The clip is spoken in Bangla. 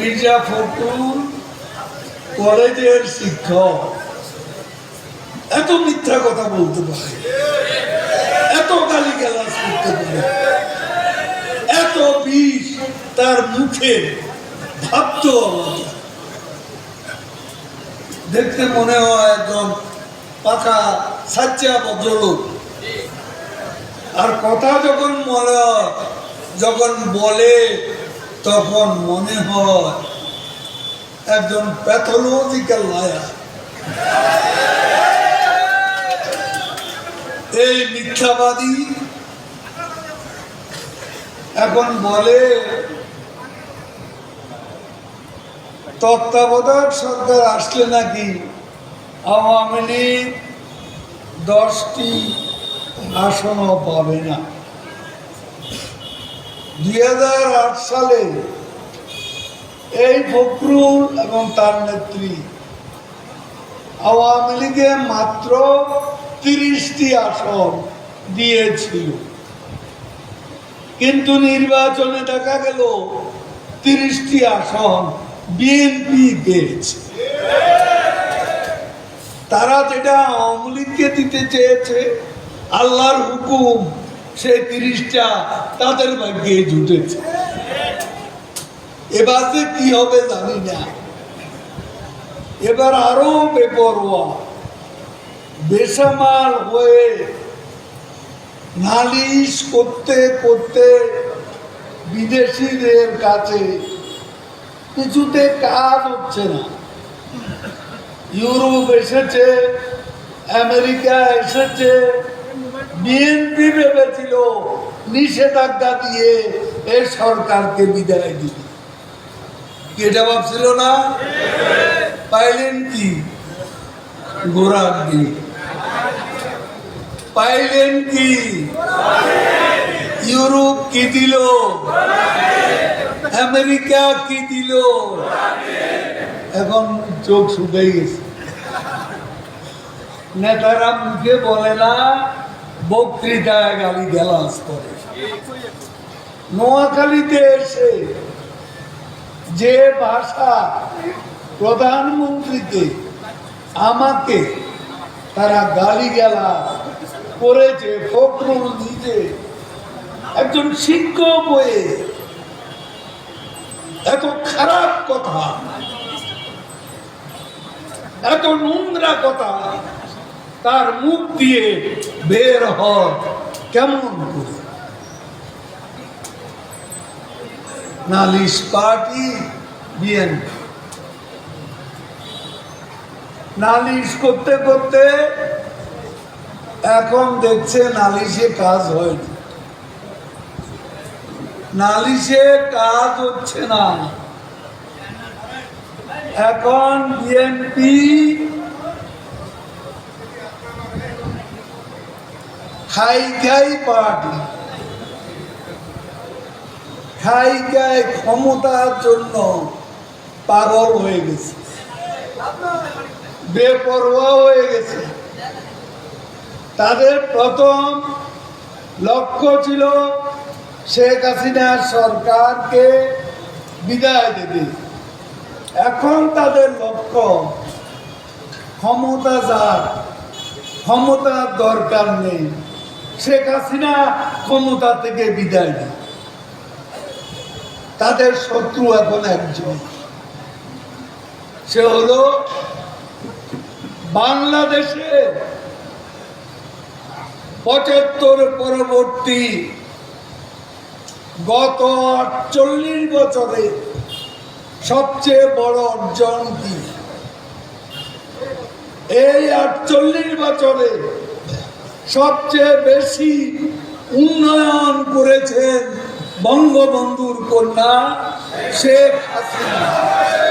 মির্জা ফখরুল কলেজের শিক্ষক এত মিথ্যা কথা বলতে পারে, এত গালিগালাজ করতে পারে, এত বিষ তার মুখে ভাবতো দেখতে মনে হয় একজন পাকা সাচ্চা ভদ্রলোক। আর কথা যখন বলে তখন মনে হয় একজন প্যাথোলজিক্যাল লায়ার। এই মিথ্যাবাদী এখন বলে তত্ত্বাবধায়ক সরকার আসলে নাকি আওয়ামী লীগ 10টি আসনও পাবে না। 2008 সালে এই ফখরুল এবং তার নেত্রী আওয়ামী লীগে মাত্র 30টি আসন দিয়েছিল, কিন্তু নির্বাচনে দেখা গেল 30টি আসন বিএনপি পেয়েছে। তারা যেটা আওয়ামী লীগকে দিতে চেয়েছে, আল্লাহর হুকুম, সে 30টা তাদের ভাগ্যে জুটেছে। এবার যে কি হবে জানি না। এবার আরো বেপরোয়া বেসামাল হয়ে নালিশ করতে করতে বিদেশিদের কাছে কিছুতে কাজ হচ্ছে না। ইউরোপ এসেছে, আমেরিকা এসেছে, বিএনপি ভেবেছিল নিষেধাজ্ঞা দিয়ে এই সরকারকে বিদায় দিবে। এটা ভাবছিল না? পাইলেন কি? ঘোড়ার দিন পাইলেন কি? ইউরোপ কি দিল? আমেরিকা কি দিল? এখন চোখ শুকিয়ে গেছে। নেতারা মুখে বলে না, বক্তৃতায় গালিগালাজ করে। নোয়াখালীতে এসে যে ভাষা প্রধানমন্ত্রীকে আমাকে তারা গালিগালাজ করেছে, ফখরুল নিজে একজন শিক্ষক হয়ে এত খারাপ কথা, এত নোংরা কথা তার মুখ দিয়ে বের হয় কেমন করে? নালিশ পার্টি বিএনপি নালিশ করতে করতে এখন দেখছে নালিশে কাজ হয়নি, নালিশে কাজ হচ্ছে না। এখন বিএনপি খাই পার্টি, খাই ক্ষমতার জন্য পাগল হয়ে গেছে, বেপরোয়া হয়ে গেছে। তাদের প্রথম লক্ষ্য ছিল শেখ হাসিনার সরকারকে বিদায় দেবে। এখন তাদের লক্ষ্য ক্ষমতা যার, ক্ষমতার দরকার নেই, শেখ হাসিনা ক্ষমতা থেকে বিদায় নেয়। তাদের শত্রু এখন একজন, সে হলো বাংলাদেশে 75 পরবর্তী গত 48 বছরে সবচেয়ে বড় অর্জন কি? এই 48 বছরে সবচেয়ে বেশি উন্নয়ন করেছেন বঙ্গবন্ধুর কন্যা শেখ হাসিনা।